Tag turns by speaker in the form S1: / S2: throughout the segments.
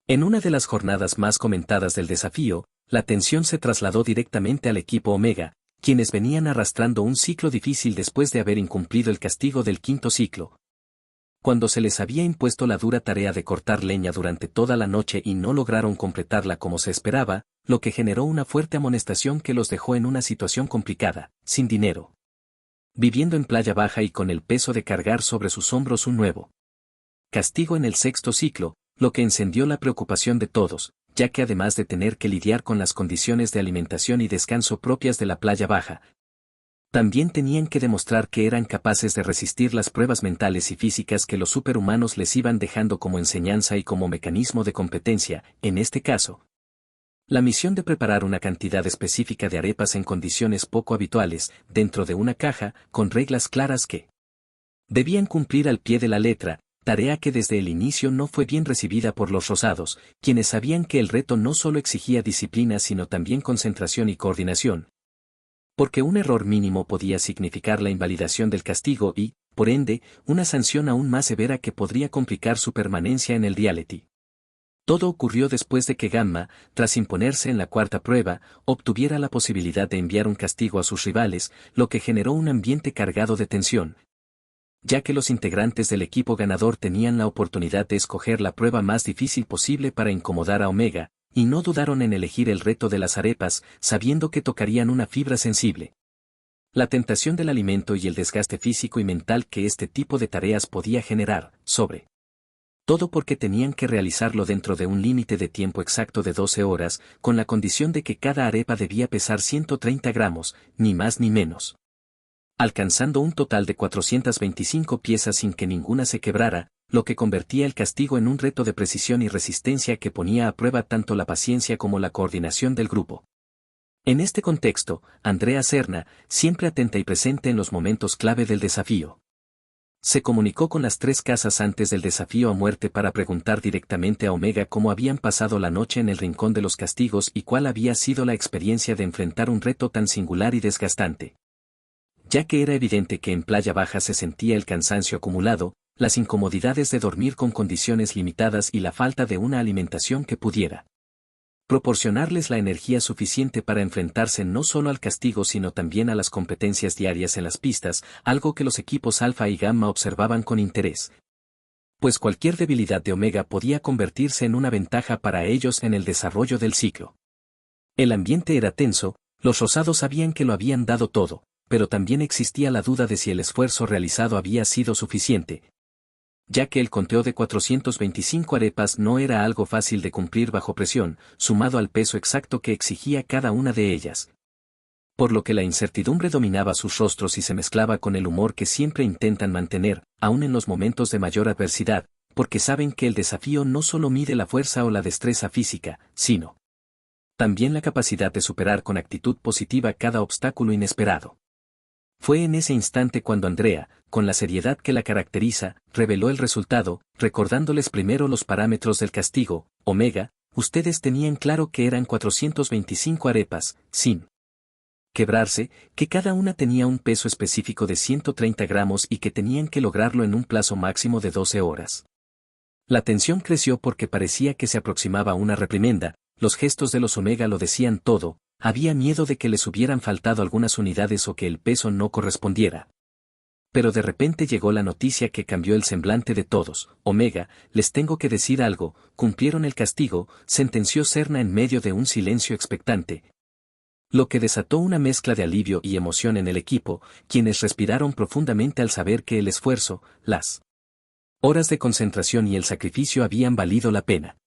S1: En una de las jornadas más comentadas del desafío, la atención se trasladó directamente al equipo Omega, quienes venían arrastrando un ciclo difícil después de haber incumplido el castigo del quinto ciclo. Cuando se les había impuesto la dura tarea de cortar leña durante toda la noche y no lograron completarla como se esperaba, lo que generó una fuerte amonestación que los dejó en una situación complicada, sin dinero, viviendo en Playa Baja y con el peso de cargar sobre sus hombros un nuevo castigo en el sexto ciclo, lo que encendió la preocupación de todos, ya que además de tener que lidiar con las condiciones de alimentación y descanso propias de la Playa Baja, también tenían que demostrar que eran capaces de resistir las pruebas mentales y físicas que los superhumanos les iban dejando como enseñanza y como mecanismo de competencia, en este caso. La misión de preparar una cantidad específica de arepas en condiciones poco habituales, dentro de una caja, con reglas claras que debían cumplir al pie de la letra, tarea que desde el inicio no fue bien recibida por los rosados, quienes sabían que el reto no solo exigía disciplina sino también concentración y coordinación, porque un error mínimo podía significar la invalidación del castigo y, por ende, una sanción aún más severa que podría complicar su permanencia en el reality. Todo ocurrió después de que Gamma, tras imponerse en la cuarta prueba, obtuviera la posibilidad de enviar un castigo a sus rivales, lo que generó un ambiente cargado de tensión, ya que los integrantes del equipo ganador tenían la oportunidad de escoger la prueba más difícil posible para incomodar a Omega, y no dudaron en elegir el reto de las arepas, sabiendo que tocarían una fibra sensible. La tentación del alimento y el desgaste físico y mental que este tipo de tareas podía generar, sobre todo porque tenían que realizarlo dentro de un límite de tiempo exacto de 12 horas, con la condición de que cada arepa debía pesar 130 gramos, ni más ni menos, alcanzando un total de 425 piezas sin que ninguna se quebrara, lo que convertía el castigo en un reto de precisión y resistencia que ponía a prueba tanto la paciencia como la coordinación del grupo. En este contexto, Andrea Serna, siempre atenta y presente en los momentos clave del desafío, se comunicó con las tres casas antes del desafío a muerte para preguntar directamente a Omega cómo habían pasado la noche en el rincón de los castigos y cuál había sido la experiencia de enfrentar un reto tan singular y desgastante. Ya que era evidente que en Playa Baja se sentía el cansancio acumulado, las incomodidades de dormir con condiciones limitadas y la falta de una alimentación que pudiera proporcionarles la energía suficiente para enfrentarse no solo al castigo sino también a las competencias diarias en las pistas, algo que los equipos Alfa y Gamma observaban con interés, pues cualquier debilidad de Omega podía convertirse en una ventaja para ellos en el desarrollo del ciclo. El ambiente era tenso, los rosados sabían que lo habían dado todo, pero también existía la duda de si el esfuerzo realizado había sido suficiente, ya que el conteo de 425 arepas no era algo fácil de cumplir bajo presión, sumado al peso exacto que exigía cada una de ellas. Por lo que la incertidumbre dominaba sus rostros y se mezclaba con el humor que siempre intentan mantener, aun en los momentos de mayor adversidad, porque saben que el desafío no solo mide la fuerza o la destreza física, sino también la capacidad de superar con actitud positiva cada obstáculo inesperado. Fue en ese instante cuando Andrea, con la seriedad que la caracteriza, reveló el resultado, recordándoles primero los parámetros del castigo. Omega, ustedes tenían claro que eran 425 arepas, sin quebrarse, que cada una tenía un peso específico de 130 gramos y que tenían que lograrlo en un plazo máximo de 12 horas. La tensión creció porque parecía que se aproximaba una reprimenda, los gestos de los Omega lo decían todo. Había miedo de que les hubieran faltado algunas unidades o que el peso no correspondiera. Pero de repente llegó la noticia que cambió el semblante de todos. Omega, les tengo que decir algo, cumplieron el castigo, sentenció Serna en medio de un silencio expectante, lo que desató una mezcla de alivio y emoción en el equipo, quienes respiraron profundamente al saber que el esfuerzo, las horas de concentración y el sacrificio habían valido la pena.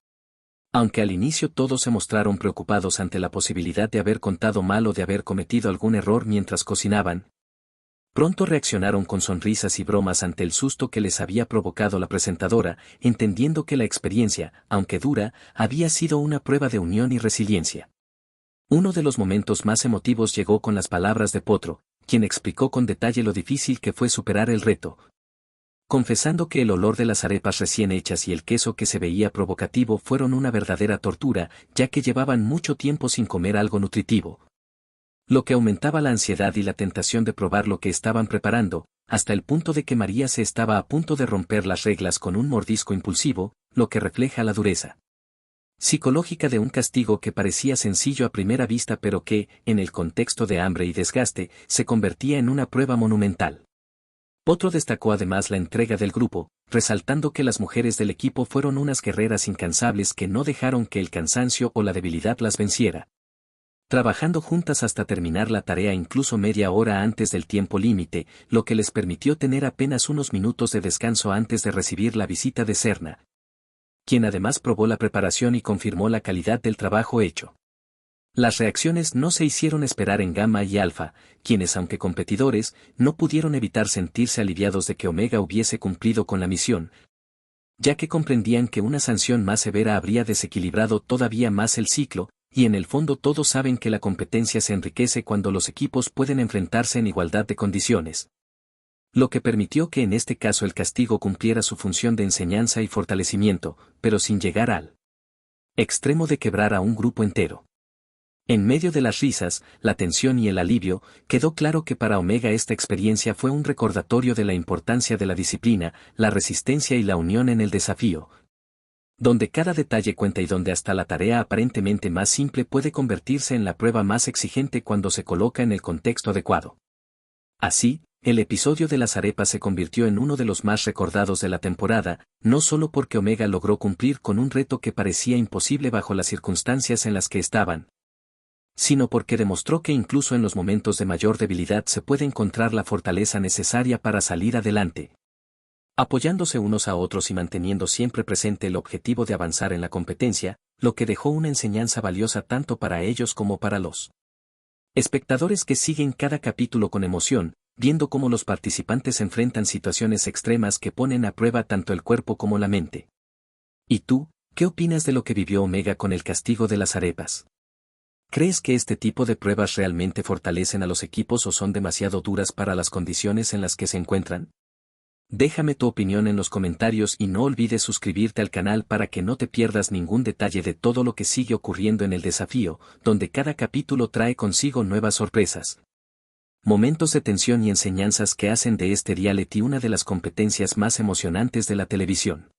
S1: Aunque al inicio todos se mostraron preocupados ante la posibilidad de haber contado mal o de haber cometido algún error mientras cocinaban, pronto reaccionaron con sonrisas y bromas ante el susto que les había provocado la presentadora, entendiendo que la experiencia, aunque dura, había sido una prueba de unión y resiliencia. Uno de los momentos más emotivos llegó con las palabras de Potro, quien explicó con detalle lo difícil que fue superar el reto, confesando que el olor de las arepas recién hechas y el queso que se veía provocativo fueron una verdadera tortura, ya que llevaban mucho tiempo sin comer algo nutritivo, lo que aumentaba la ansiedad y la tentación de probar lo que estaban preparando, hasta el punto de que María se estaba a punto de romper las reglas con un mordisco impulsivo, lo que refleja la dureza psicológica de un castigo que parecía sencillo a primera vista pero que, en el contexto de hambre y desgaste, se convertía en una prueba monumental. Potro destacó además la entrega del grupo, resaltando que las mujeres del equipo fueron unas guerreras incansables que no dejaron que el cansancio o la debilidad las venciera. Trabajando juntas hasta terminar la tarea incluso media hora antes del tiempo límite, lo que les permitió tener apenas unos minutos de descanso antes de recibir la visita de Serna, quien además probó la preparación y confirmó la calidad del trabajo hecho. Las reacciones no se hicieron esperar en Gamma y Alpha, quienes aunque competidores, no pudieron evitar sentirse aliviados de que Omega hubiese cumplido con la misión, ya que comprendían que una sanción más severa habría desequilibrado todavía más el ciclo, y en el fondo todos saben que la competencia se enriquece cuando los equipos pueden enfrentarse en igualdad de condiciones. Lo que permitió que en este caso el castigo cumpliera su función de enseñanza y fortalecimiento, pero sin llegar al extremo de quebrar a un grupo entero. En medio de las risas, la tensión y el alivio, quedó claro que para Omega esta experiencia fue un recordatorio de la importancia de la disciplina, la resistencia y la unión en el desafío, donde cada detalle cuenta y donde hasta la tarea aparentemente más simple puede convertirse en la prueba más exigente cuando se coloca en el contexto adecuado. Así, el episodio de las arepas se convirtió en uno de los más recordados de la temporada, no solo porque Omega logró cumplir con un reto que parecía imposible bajo las circunstancias en las que estaban, sino porque demostró que incluso en los momentos de mayor debilidad se puede encontrar la fortaleza necesaria para salir adelante. Apoyándose unos a otros y manteniendo siempre presente el objetivo de avanzar en la competencia, lo que dejó una enseñanza valiosa tanto para ellos como para los espectadores que siguen cada capítulo con emoción, viendo cómo los participantes enfrentan situaciones extremas que ponen a prueba tanto el cuerpo como la mente. ¿Y tú, qué opinas de lo que vivió Omega con el castigo de las arepas? ¿Crees que este tipo de pruebas realmente fortalecen a los equipos o son demasiado duras para las condiciones en las que se encuentran? Déjame tu opinión en los comentarios y no olvides suscribirte al canal para que no te pierdas ningún detalle de todo lo que sigue ocurriendo en el desafío, donde cada capítulo trae consigo nuevas sorpresas, momentos de tensión y enseñanzas que hacen de este reality una de las competencias más emocionantes de la televisión.